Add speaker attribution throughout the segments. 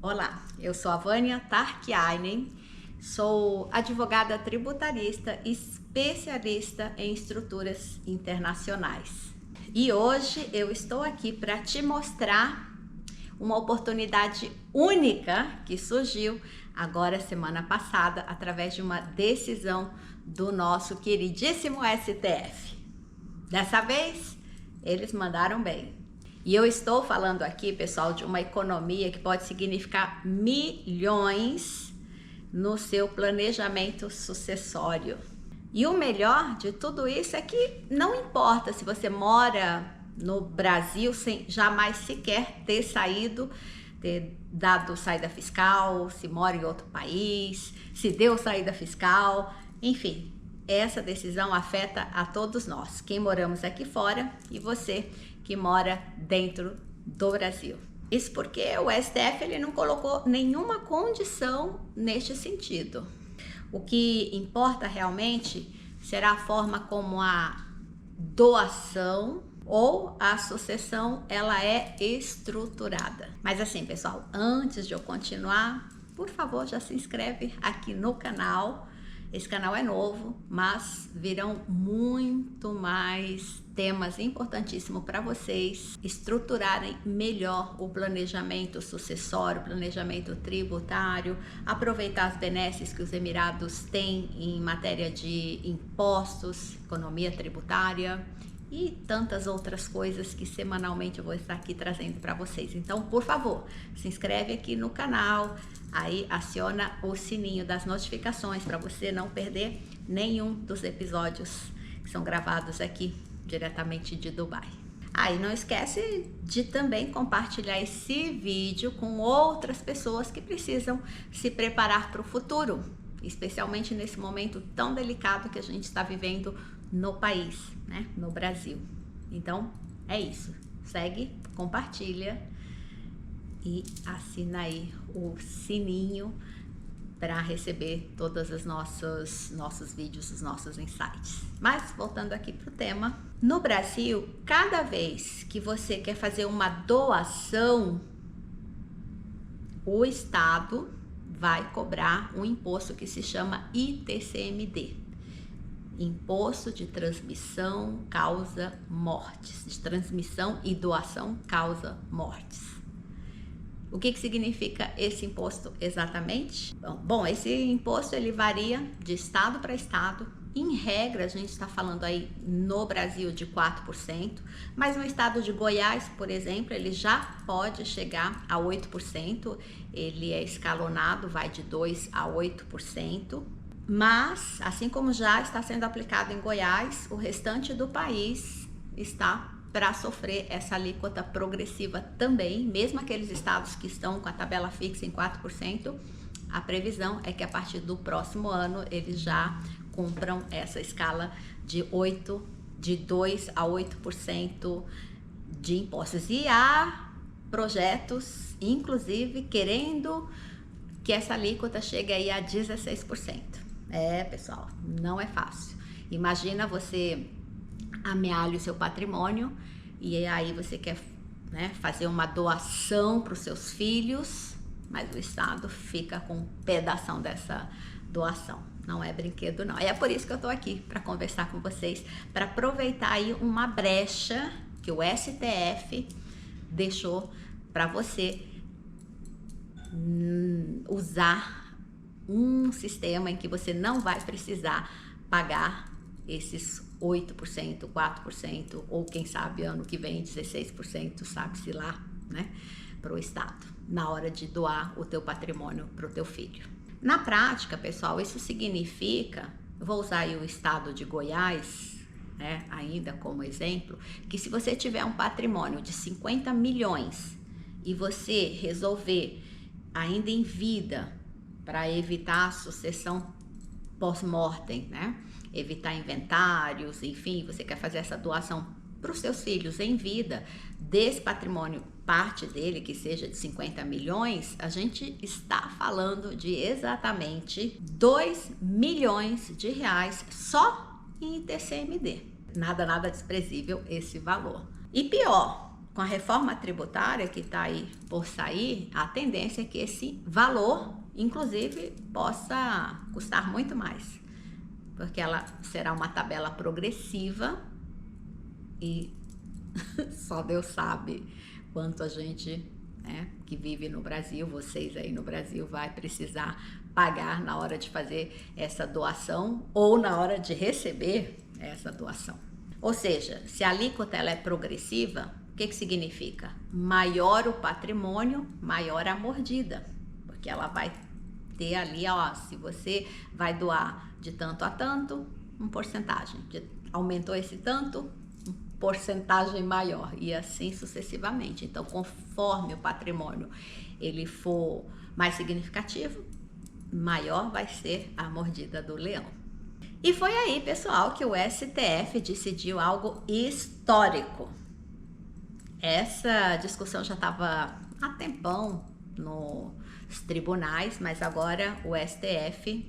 Speaker 1: Olá, eu sou a Vânia Tarchiainen, sou advogada tributarista especialista em estruturas internacionais. E hoje eu estou aqui para te mostrar uma oportunidade única que surgiu agora semana passada através de uma decisão do nosso queridíssimo STF. Dessa vez, eles mandaram bem. E eu estou falando aqui, pessoal, de uma economia que pode significar milhões no seu planejamento sucessório. E o melhor de tudo isso é que não importa se você mora no Brasil sem jamais sequer ter saído, ter dado saída fiscal, se mora em outro país, se deu saída fiscal, enfim. Essa decisão afeta a todos nós, quem moramos aqui fora e você que mora dentro do Brasil. Isso porque o STF ele não colocou nenhuma condição neste sentido. O que importa realmente será a forma como a doação ou a sucessão ela é estruturada. Mas assim, pessoal, antes de eu continuar, por favor, já se inscreve aqui no canal. Esse canal é novo, mas virão muito mais temas importantíssimos para vocês estruturarem melhor o planejamento sucessório, o planejamento tributário, aproveitar as benesses que os Emirados têm em matéria de impostos, economia tributária e tantas outras coisas que semanalmente eu vou estar aqui trazendo para vocês. Então, por favor, se inscreve aqui no canal, aí aciona o sininho das notificações para você não perder nenhum dos episódios que são gravados aqui diretamente de Dubai. Aí não esquece de também compartilhar esse vídeo com outras pessoas que precisam se preparar para o futuro, especialmente nesse momento tão delicado que a gente está vivendo no país, né? No Brasil. Então, é isso. Segue, compartilha e assina aí o sininho para receber todos os nossos vídeos, os nossos insights. Mas, voltando aqui para o tema, no Brasil, cada vez que você quer fazer uma doação, o Estado vai cobrar um imposto que se chama ITCMD. Imposto de transmissão causa mortes, de transmissão e doação causa mortes. O que significa esse imposto exatamente? Bom, esse imposto ele varia de estado para estado. Em regra, a gente está falando aí no Brasil de 4%, mas no estado de Goiás, por exemplo, ele já pode chegar a 8%. Ele é escalonado, vai de 2% a 8%. Mas, assim como já está sendo aplicado em Goiás, o restante do país está para sofrer essa alíquota progressiva também, mesmo aqueles estados que estão com a tabela fixa em 4%, a previsão é que a partir do próximo ano eles já cumpram essa escala de 2% a 8% de impostos. E há projetos, inclusive, querendo que essa alíquota chegue aí a 16%. É, pessoal, não é fácil. Imagina você amealha o seu patrimônio e aí você quer, né, fazer uma doação para os seus filhos, mas o Estado fica com um pedação dessa doação. Não é brinquedo, não. E é por isso que eu tô aqui, para conversar com vocês, para aproveitar aí uma brecha que o STF deixou para você usar um sistema em que você não vai precisar pagar esses 8%, 4% ou quem sabe ano que vem 16%, sabe-se lá, né, para o Estado, na hora de doar o teu patrimônio para o teu filho. Na prática, pessoal, isso significa, eu vou usar aí o estado de Goiás, né, ainda como exemplo, que se você tiver um patrimônio de 50 milhões e você resolver ainda em vida, para evitar a sucessão pós-mortem, né? Evitar inventários, enfim, você quer fazer essa doação para os seus filhos em vida, desse patrimônio, parte dele que seja de 50 milhões, a gente está falando de exatamente 2 milhões de reais só em ITCMD. Nada desprezível esse valor. E pior, com a reforma tributária que está aí por sair, a tendência é que esse valor, inclusive, possa custar muito mais, porque ela será uma tabela progressiva e só Deus sabe quanto a gente, né, que vive no Brasil, vocês aí no Brasil, vai precisar pagar na hora de fazer essa doação ou na hora de receber essa doação. Ou seja, se a alíquota ela é progressiva, o que significa? Maior o patrimônio, maior a mordida, porque ela vai ter ali, ó, se você vai doar de tanto a tanto, uma porcentagem, aumentou esse tanto, uma porcentagem maior, e assim sucessivamente. Então, conforme o patrimônio ele for mais significativo, maior vai ser a mordida do leão. E foi aí, pessoal, que o STF decidiu algo histórico. Essa discussão já estava há tempão nos tribunais, mas agora o STF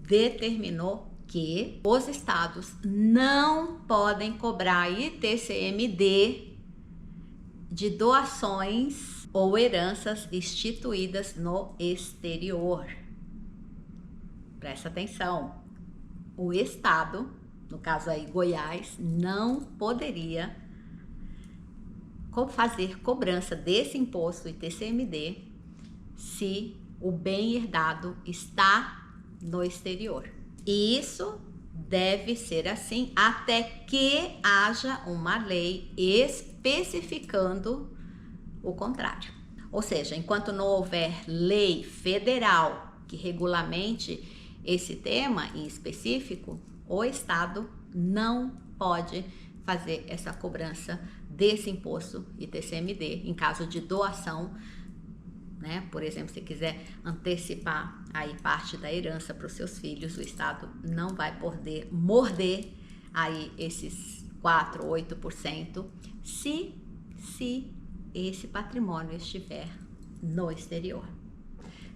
Speaker 1: determinou que os estados não podem cobrar ITCMD de doações ou heranças instituídas no exterior. Presta atenção, o estado, no caso aí Goiás, não poderia fazer cobrança desse imposto ITCMD se o bem herdado está no exterior. E isso deve ser assim até que haja uma lei especificando o contrário. Ou seja, enquanto não houver lei federal que regulamente esse tema em específico, o Estado não pode fazer essa cobrança desse imposto ITCMD em caso de doação, né? Por exemplo, se quiser antecipar aí parte da herança para os seus filhos, o Estado não vai poder morder aí esses 4 ou 8% se esse patrimônio estiver no exterior.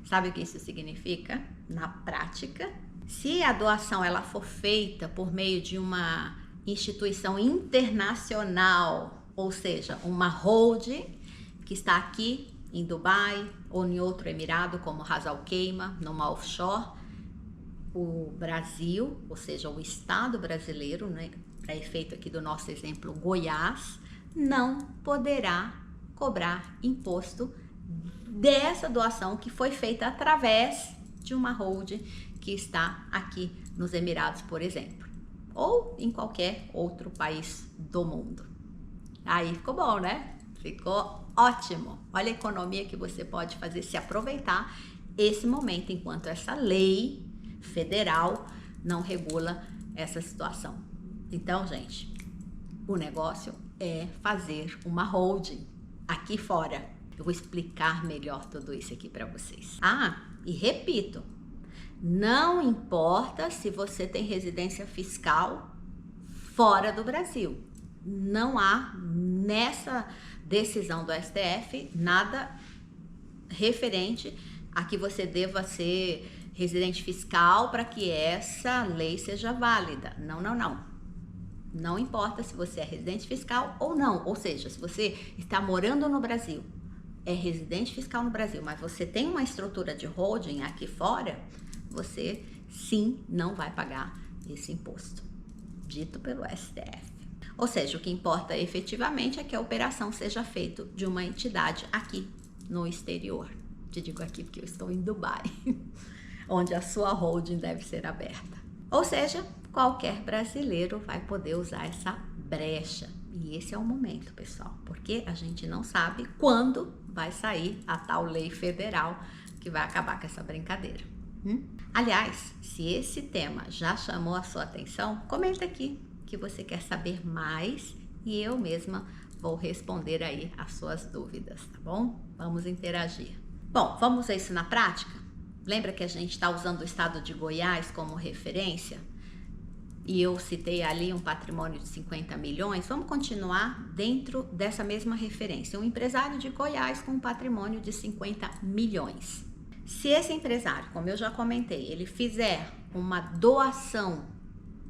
Speaker 1: Sabe o que isso significa na prática? Se a doação ela for feita por meio de uma instituição internacional, ou seja, uma holding que está aqui em Dubai ou em outro emirado como Ras Al Khaimah, numa offshore, o Brasil, ou seja, o Estado brasileiro, né, para efeito aqui do nosso exemplo, Goiás, não poderá cobrar imposto dessa doação que foi feita através de uma holding que está aqui nos Emirados, por exemplo, ou em qualquer outro país do mundo. Aí ficou bom, né? Ficou ótimo. Olha a economia que você pode fazer se aproveitar esse momento enquanto essa lei federal não regula essa situação. Então, gente, o negócio é fazer uma holding aqui fora. Eu vou explicar melhor tudo isso aqui para vocês. Ah, e repito, não importa se você tem residência fiscal fora do Brasil. Não há nessa decisão do STF nada referente a que você deva ser residente fiscal para que essa lei seja válida. Não, não, não. Não importa se você é residente fiscal ou não. Ou seja, se você está morando no Brasil, é residente fiscal no Brasil, mas você tem uma estrutura de holding aqui fora, você sim não vai pagar esse imposto, dito pelo STF. Ou seja, o que importa efetivamente é que a operação seja feita de uma entidade aqui no exterior. Te digo aqui porque eu estou em Dubai, onde a sua holding deve ser aberta. Ou seja, qualquer brasileiro vai poder usar essa brecha. E esse é o momento, pessoal, porque a gente não sabe quando vai sair a tal lei federal que vai acabar com essa brincadeira. Aliás, se esse tema já chamou a sua atenção, comenta aqui que você quer saber mais e eu mesma vou responder aí as suas dúvidas, tá bom? Vamos interagir. Bom, vamos ver isso na prática? Lembra que a gente está usando o estado de Goiás como referência? E eu citei ali um patrimônio de 50 milhões, vamos continuar dentro dessa mesma referência. Um empresário de Goiás com um patrimônio de 50 milhões. Se esse empresário, como eu já comentei, ele fizer uma doação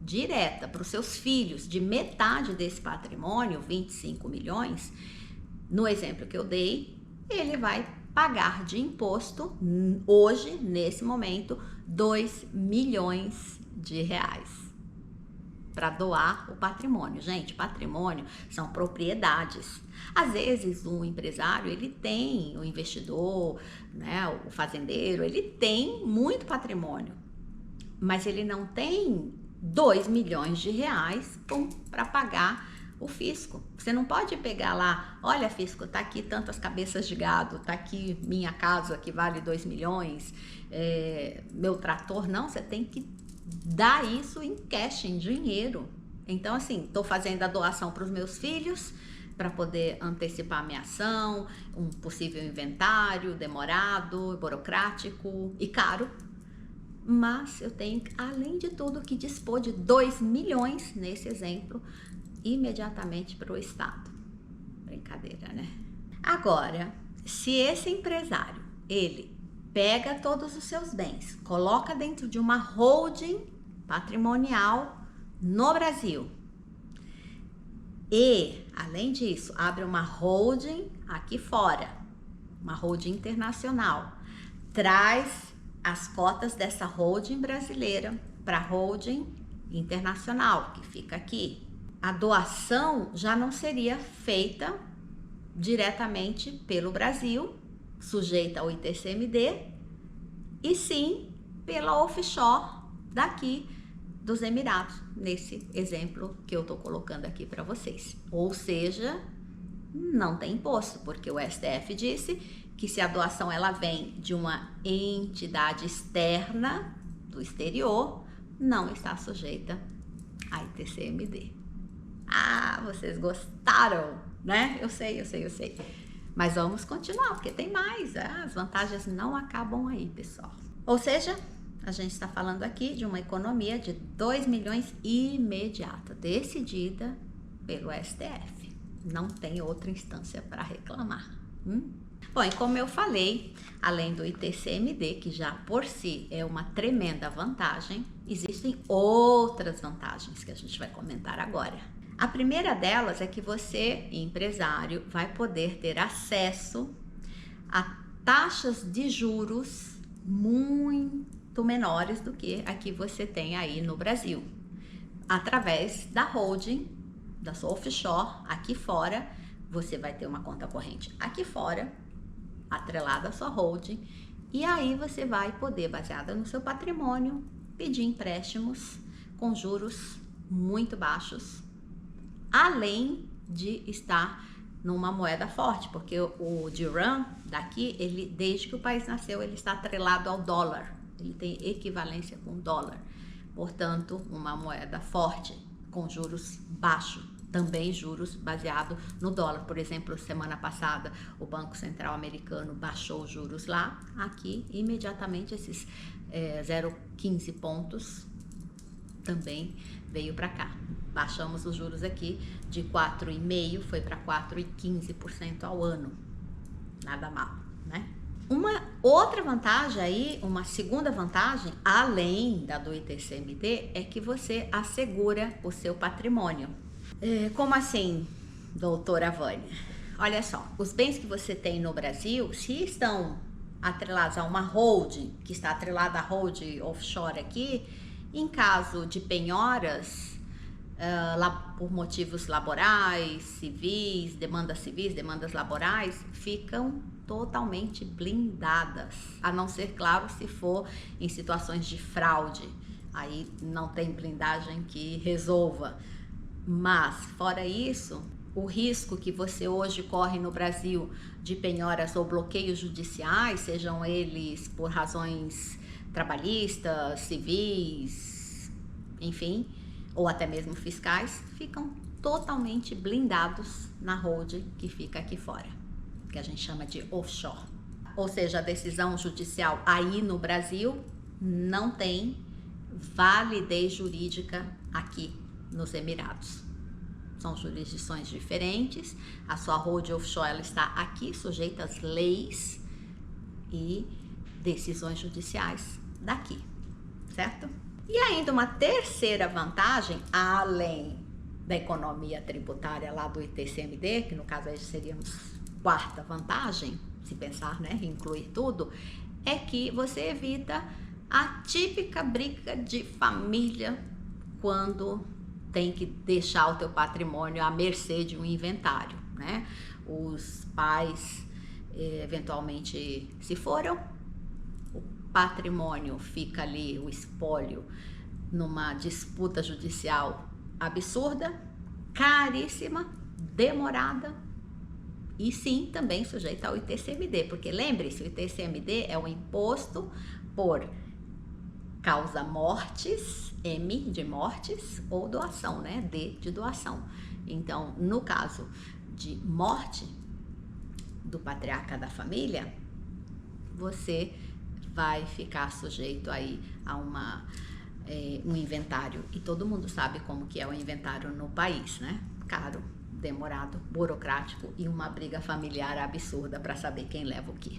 Speaker 1: direta para os seus filhos de metade desse patrimônio, 25 milhões, No exemplo que eu dei, ele vai pagar de imposto, hoje, nesse momento, 2 milhões de reais para doar o patrimônio. Gente, patrimônio são propriedades. Às vezes, o empresário, ele tem, o investidor, né, o fazendeiro, ele tem muito patrimônio, mas ele não tem 2 milhões de reais para pagar o fisco. Você não pode pegar lá, olha, fisco, tá aqui tantas cabeças de gado, tá aqui minha casa que vale 2 milhões, meu trator. Não, você tem que dar isso em cash, em dinheiro. Então, assim, tô fazendo a doação para os meus filhos, para poder antecipar a minha ação, um possível inventário demorado, burocrático e caro. Mas eu tenho, além de tudo, que dispor de 2 milhões, nesse exemplo, imediatamente para o Estado. Brincadeira, né? Agora, se esse empresário, ele pega todos os seus bens, coloca dentro de uma holding patrimonial no Brasil e, além disso, abre uma holding aqui fora, uma holding internacional, traz as cotas dessa holding brasileira para a holding internacional, que fica aqui. A doação já não seria feita diretamente pelo Brasil, sujeita ao ITCMD, e sim pela offshore daqui dos Emirados, nesse exemplo que eu estou colocando aqui para vocês. Ou seja, não tem imposto, porque o STF disse que se a doação ela vem de uma entidade externa do exterior, não está sujeita a ITCMD. Ah, vocês gostaram, né? Eu sei. Mas vamos continuar, porque tem mais. As vantagens não acabam aí, pessoal. Ou seja, a gente está falando aqui de uma economia de 2 milhões imediata, decidida pelo STF. Não tem outra instância para reclamar. Bom, e como eu falei, além do ITCMD, que já por si é uma tremenda vantagem, existem outras vantagens que a gente vai comentar agora. A primeira delas é que você, empresário, vai poder ter acesso a taxas de juros muito menores do que a que você tem aí no Brasil, através da holding, da sua offshore aqui fora. Você vai ter uma conta corrente aqui fora, atrelada à sua holding, e aí você vai poder, baseada no seu patrimônio, pedir empréstimos com juros muito baixos, além de estar numa moeda forte, porque o dirham daqui, ele, desde que o país nasceu, ele está atrelado ao dólar, ele tem equivalência com o dólar, portanto, uma moeda forte, com juros baixos, também juros baseado no dólar. Por exemplo, semana passada, o Banco Central americano baixou os juros lá, aqui, imediatamente, esses 0,15 pontos também veio para cá. Baixamos os juros aqui de 4,5%, foi para 4,15% ao ano. Nada mal, né? Uma outra vantagem aí, uma segunda vantagem, além da do ITCMD, é que você assegura o seu patrimônio. Como assim, doutora Vânia? Olha só, os bens que você tem no Brasil, se estão atrelados a uma holding, que está atrelada à holding offshore aqui, em caso de penhoras, por motivos laborais, civis, demandas laborais, ficam totalmente blindadas, a não ser, claro, se for em situações de fraude, aí não tem blindagem que resolva. Mas, fora isso, o risco que você hoje corre no Brasil de penhoras ou bloqueios judiciais, sejam eles por razões trabalhistas, civis, enfim, ou até mesmo fiscais, ficam totalmente blindados na holding que fica aqui fora, que a gente chama de offshore. Ou seja, a decisão judicial aí no Brasil não tem validez jurídica aqui nos Emirados. São jurisdições diferentes, a sua holding offshore ela está aqui, sujeita às leis e decisões judiciais daqui, certo? E ainda uma terceira vantagem, além da economia tributária lá do ITCMD, que no caso aí seríamos quarta vantagem, se pensar, né, incluir tudo, é que você evita a típica briga de família quando tem que deixar o teu patrimônio à mercê de um inventário, né? Os pais eventualmente se foram, o patrimônio fica ali, o espólio, numa disputa judicial absurda, caríssima, demorada e sim, também sujeita ao ITCMD, porque lembre-se, o ITCMD é o imposto por causa mortis, M de mortes, ou doação, né? D de doação. Então, no caso de morte do patriarca da família, você vai ficar sujeito aí a um inventário. E todo mundo sabe como que é o inventário no país, né? Caro, demorado, burocrático e uma briga familiar absurda para saber quem leva o quê.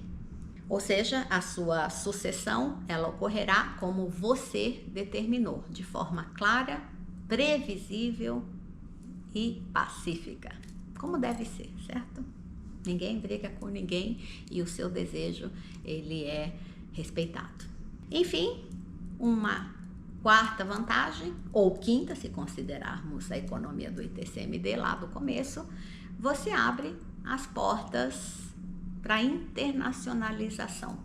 Speaker 1: Ou seja, a sua sucessão, ela ocorrerá como você determinou, de forma clara, previsível e pacífica, como deve ser, certo? Ninguém briga com ninguém e o seu desejo, ele é respeitado. Enfim, uma quarta vantagem, ou quinta, se considerarmos a economia do ITCMD lá do começo, você abre as portas para a internacionalização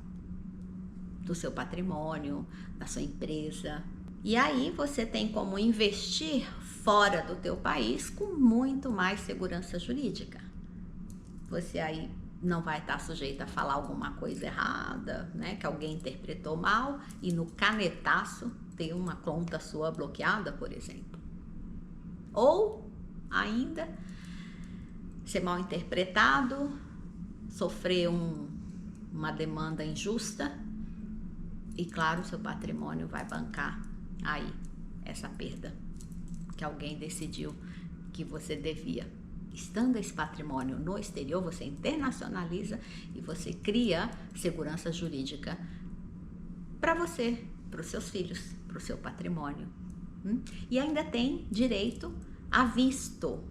Speaker 1: do seu patrimônio, da sua empresa. E aí você tem como investir fora do teu país com muito mais segurança jurídica. Você aí não vai estar sujeito a falar alguma coisa errada, né, que alguém interpretou mal e no canetaço ter uma conta sua bloqueada, por exemplo. Ou ainda ser mal interpretado, sofrer uma demanda injusta e, claro, seu patrimônio vai bancar aí essa perda que alguém decidiu que você devia. Estando esse patrimônio no exterior, você internacionaliza e você cria segurança jurídica para você, para os seus filhos, para o seu patrimônio. E ainda tem direito a visto,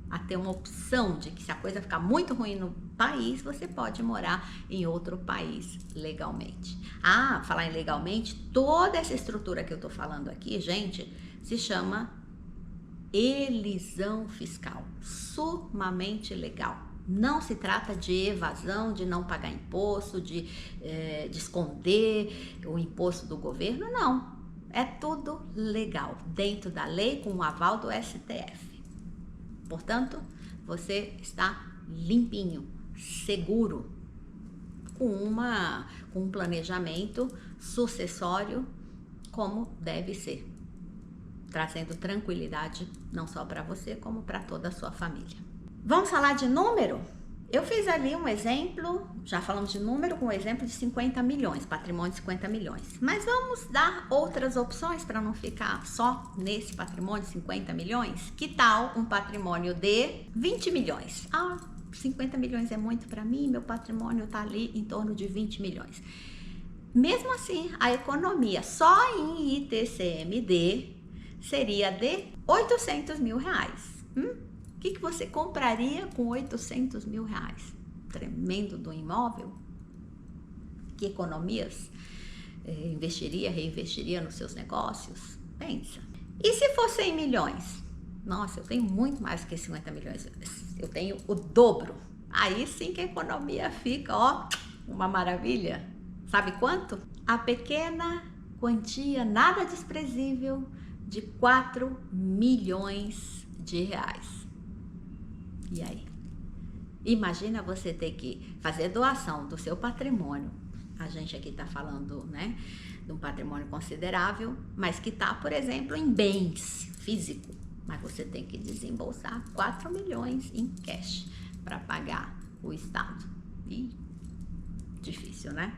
Speaker 1: a ter uma opção de que se a coisa ficar muito ruim no país, você pode morar em outro país legalmente. Falar em legalmente, toda essa estrutura que eu tô falando aqui, gente, se chama elisão fiscal, sumamente legal. Não se trata de evasão, de não pagar imposto, de esconder o imposto do governo, não. É tudo legal, dentro da lei, com o aval do STF. Portanto, você está limpinho, seguro, com um planejamento sucessório como deve ser, trazendo tranquilidade não só para você, como para toda a sua família. Vamos falar de número? Eu fiz ali um exemplo, já falamos de número, com um exemplo de 50 milhões, patrimônio de 50 milhões. Mas vamos dar outras opções para não ficar só nesse patrimônio de 50 milhões? Que tal um patrimônio de 20 milhões? 50 milhões é muito para mim, meu patrimônio está ali em torno de 20 milhões. Mesmo assim, a economia só em ITCMD seria de 800 mil reais. O que você compraria com 800 mil reais? Tremendo do imóvel? Que economias investiria, reinvestiria nos seus negócios? Pensa. E se for 100 milhões? Nossa, eu tenho muito mais que 50 milhões. Eu tenho o dobro. Aí sim que a economia fica, uma maravilha. Sabe quanto? A pequena quantia, nada desprezível, de 4 milhões de reais. E aí? Imagina você ter que fazer doação do seu patrimônio. A gente aqui está falando, né, de um patrimônio considerável, mas que está, por exemplo, em bens físicos. Mas você tem que desembolsar 4 milhões em cash para pagar o Estado. E difícil, né?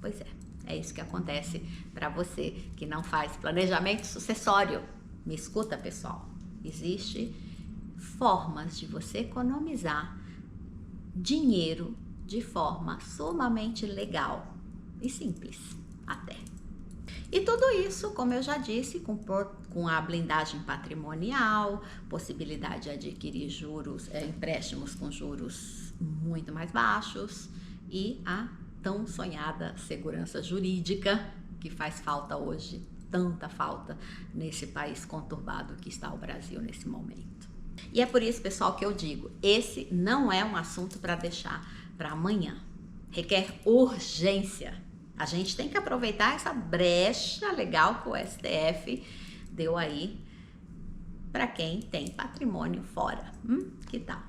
Speaker 1: Pois é isso que acontece para você que não faz planejamento sucessório. Me escuta, pessoal. Existem formas de você economizar dinheiro de forma sumamente legal e simples até. E tudo isso, como eu já disse, com a blindagem patrimonial, possibilidade de adquirir empréstimos com juros muito mais baixos e a tão sonhada segurança jurídica que faz falta hoje, tanta falta nesse país conturbado que está o Brasil nesse momento. E é por isso, pessoal, que eu digo, esse não é um assunto para deixar para amanhã. Requer urgência. A gente tem que aproveitar essa brecha legal que o STF deu aí para quem tem patrimônio fora. Que tal?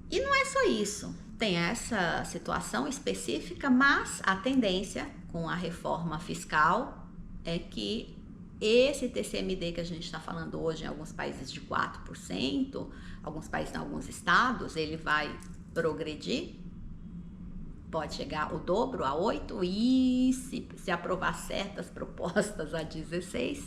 Speaker 1: E não é só isso. Tem essa situação específica, mas a tendência com a reforma fiscal é que esse TCMD que a gente está falando hoje em alguns países de 4%, alguns países em alguns estados, ele vai progredir, pode chegar o dobro, a 8%, e se aprovar certas propostas, a 16%.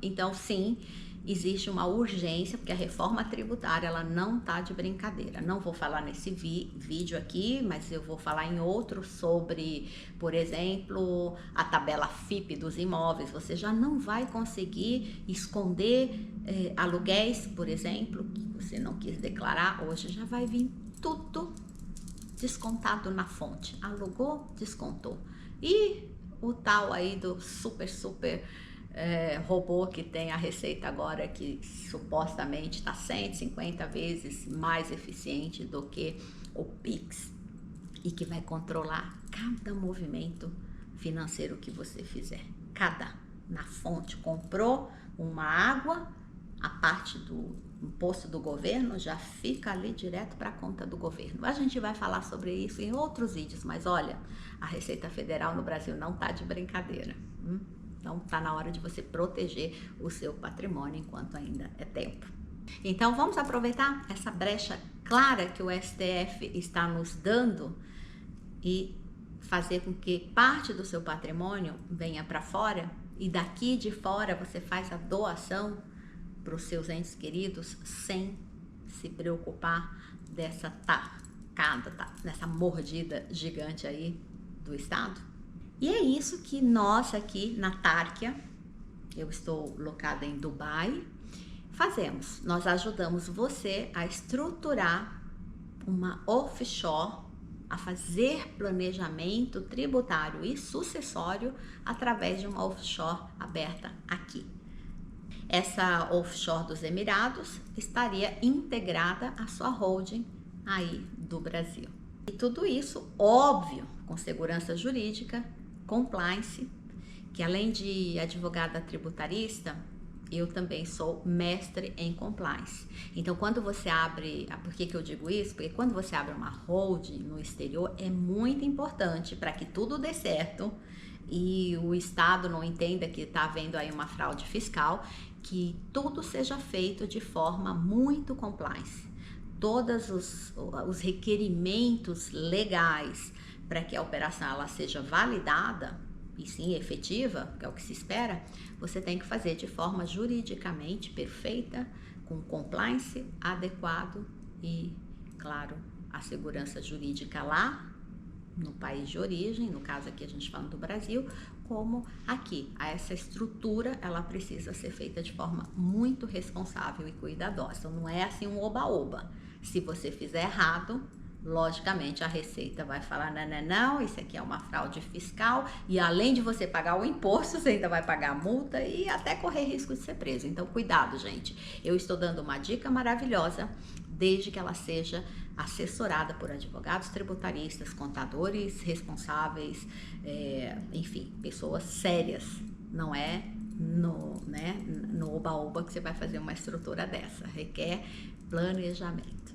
Speaker 1: Então, sim, existe uma urgência, porque a reforma tributária, ela não está de brincadeira. Não vou falar nesse vídeo aqui, mas eu vou falar em outro sobre, por exemplo, a tabela FIP dos imóveis. Você já não vai conseguir esconder aluguéis, por exemplo, que você não quis declarar. Hoje já vai vir tudo descontado na fonte. Alugou, descontou. E o tal aí do super robô que tem a Receita agora, que supostamente está 150 vezes mais eficiente do que o Pix e que vai controlar cada movimento financeiro que você fizer. Na fonte, comprou uma água, a parte do imposto do governo já fica ali direto para a conta do governo. A gente vai falar sobre isso em outros vídeos, mas olha, a Receita Federal no Brasil não está de brincadeira. Então, está na hora de você proteger o seu patrimônio enquanto ainda é tempo. Então, vamos aproveitar essa brecha clara que o STF está nos dando e fazer com que parte do seu patrimônio venha para fora, e daqui de fora você faz a doação para os seus entes queridos sem se preocupar dessa dessa mordida gigante aí do Estado. E é isso que nós aqui na Tárquia, eu estou locada em Dubai, fazemos. Nós ajudamos você a estruturar uma offshore, a fazer planejamento tributário e sucessório através de uma offshore aberta aqui. Essa offshore dos Emirados estaria integrada à sua holding aí do Brasil. E tudo isso, óbvio, com segurança jurídica, compliance, que além de advogada tributarista, eu também sou mestre em compliance. Então, quando você abre, por que eu digo isso? Porque quando você abre uma holding no exterior, é muito importante para que tudo dê certo e o Estado não entenda que está havendo aí uma fraude fiscal, que tudo seja feito de forma muito compliance. Todos os requerimentos legais para que a operação ela seja validada e sim efetiva, que é o que se espera, você tem que fazer de forma juridicamente perfeita, com compliance adequado e, claro, a segurança jurídica lá no país de origem, no caso aqui a gente fala do Brasil, como aqui. Essa estrutura, ela precisa ser feita de forma muito responsável e cuidadosa. Então, não é assim um oba-oba. Se você fizer errado, logicamente a Receita vai falar, não, isso aqui é uma fraude fiscal, e além de você pagar o imposto, você ainda vai pagar a multa e até correr risco de ser preso. Então, cuidado, gente. Eu estou dando uma dica maravilhosa, desde que ela seja assessorada por advogados tributaristas, contadores responsáveis, enfim, pessoas sérias. Não é no oba-oba que você vai fazer uma estrutura dessa. Requer planejamento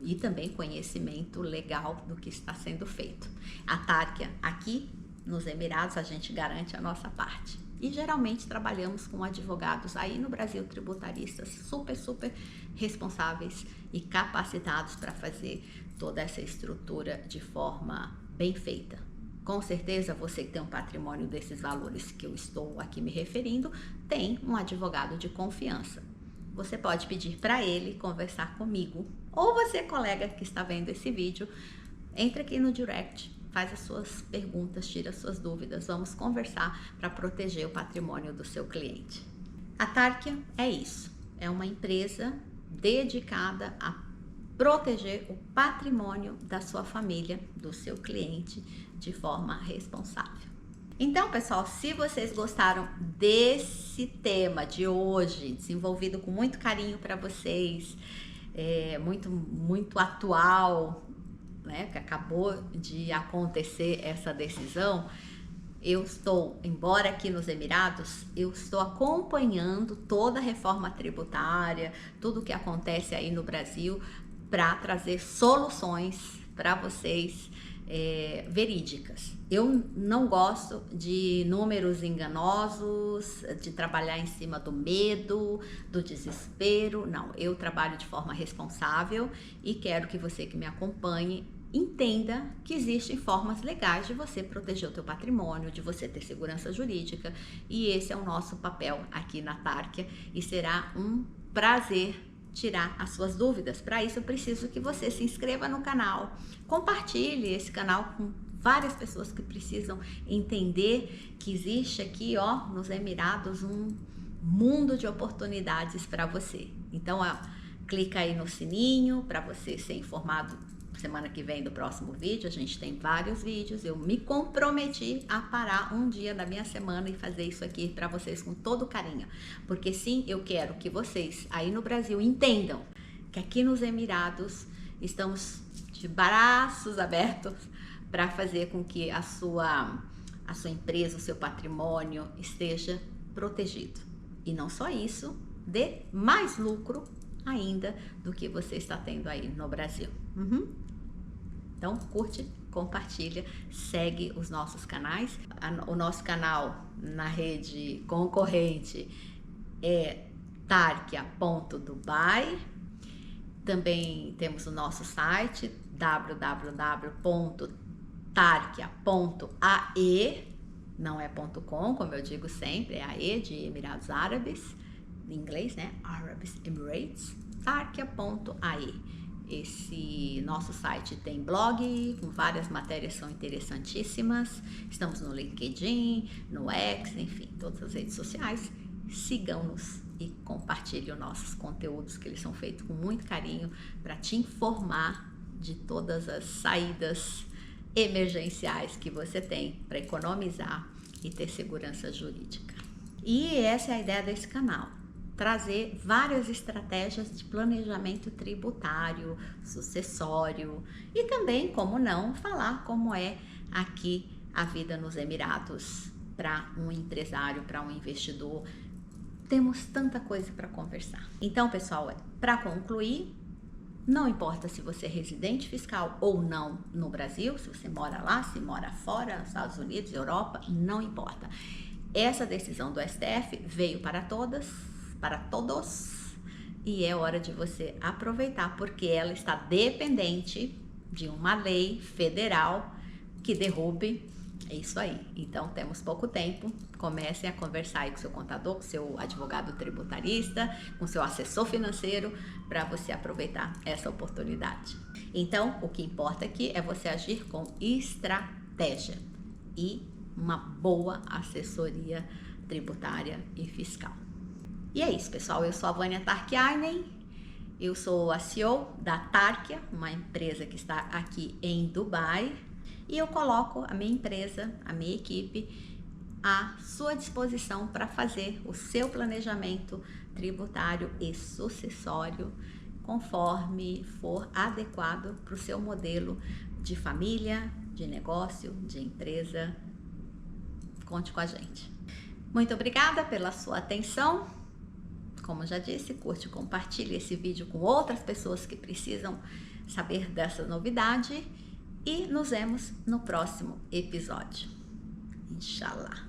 Speaker 1: e também conhecimento legal do que está sendo feito. A Tárquia, aqui nos Emirados, a gente garante a nossa parte. E geralmente trabalhamos com advogados aí no Brasil, tributaristas super responsáveis e capacitados para fazer toda essa estrutura de forma bem feita. Com certeza, você que tem um patrimônio desses valores que eu estou aqui me referindo, tem um advogado de confiança. Você pode pedir para ele conversar comigo, ou você, colega que está vendo esse vídeo, entre aqui no direct, faz as suas perguntas, tira as suas dúvidas, vamos conversar para proteger o patrimônio do seu cliente. A Tarkia é isso, é uma empresa dedicada a proteger o patrimônio da sua família, do seu cliente, de forma responsável. Então, pessoal, se vocês gostaram desse tema de hoje, desenvolvido com muito carinho para vocês, muito atual, né, que acabou de acontecer essa decisão, eu estou, embora aqui nos Emirados, eu estou acompanhando toda a reforma tributária, tudo que acontece aí no Brasil, para trazer soluções para vocês verídicas. Eu não gosto de números enganosos, de trabalhar em cima do medo, do desespero. Não, eu trabalho de forma responsável e quero que você que me acompanhe entenda que existem formas legais de você proteger o teu patrimônio, de você ter segurança jurídica, e esse é o nosso papel aqui na Tarkia e será um prazer tirar as suas dúvidas. Para isso eu preciso que você se inscreva no canal, compartilhe esse canal com várias pessoas que precisam entender que existe aqui, ó, nos Emirados, um mundo de oportunidades para você. Então, clica aí no sininho para você ser informado. Semana que vem do próximo vídeo, a gente tem vários vídeos. Eu me comprometi a parar um dia da minha semana e fazer isso aqui para vocês com todo carinho, porque sim, eu quero que vocês aí no Brasil entendam que aqui nos Emirados estamos de braços abertos para fazer com que a sua empresa, o seu patrimônio esteja protegido. E não só isso, dê mais lucro ainda do que você está tendo aí no Brasil. Então, curte, compartilha, segue os nossos canais. O nosso canal na rede concorrente é tarkia.dubai. Também temos o nosso site www.tarkia.ae, não é .com, como eu digo sempre, é AE de Emirados Árabes, em inglês, né? Arabs Emirates, tarkia.ae. Esse nosso site tem blog, com várias matérias, são interessantíssimas. Estamos no LinkedIn, no X, enfim, todas as redes sociais. Sigam-nos e compartilhem os nossos conteúdos, que eles são feitos com muito carinho para te informar de todas as saídas emergenciais que você tem para economizar e ter segurança jurídica. E essa é a ideia desse canal. Trazer várias estratégias de planejamento tributário, sucessório e também, como não, falar como é aqui a vida nos Emirados para um empresário, para um investidor. Temos tanta coisa para conversar. Então, pessoal, para concluir, não importa se você é residente fiscal ou não no Brasil, se você mora lá, se mora fora, nos Estados Unidos, Europa, não importa. Essa decisão do STF veio para todos, e é hora de você aproveitar, porque ela está dependente de uma lei federal que derrube isso aí. Então, temos pouco tempo. Comecem a conversar aí com seu contador, com seu advogado tributarista, com seu assessor financeiro, para você aproveitar essa oportunidade. Então, o que importa aqui é você agir com estratégia e uma boa assessoria tributária e fiscal. E é isso, pessoal. Eu sou a Vânia Tarkiainen, eu sou a CEO da Tarkia, uma empresa que está aqui em Dubai, e eu coloco a minha empresa, a minha equipe, à sua disposição para fazer o seu planejamento tributário e sucessório conforme for adequado para o seu modelo de família, de negócio, de empresa. Conte com a gente. Muito obrigada pela sua atenção. Como já disse, curte e compartilhe esse vídeo com outras pessoas que precisam saber dessa novidade. E nos vemos no próximo episódio. Inshallah.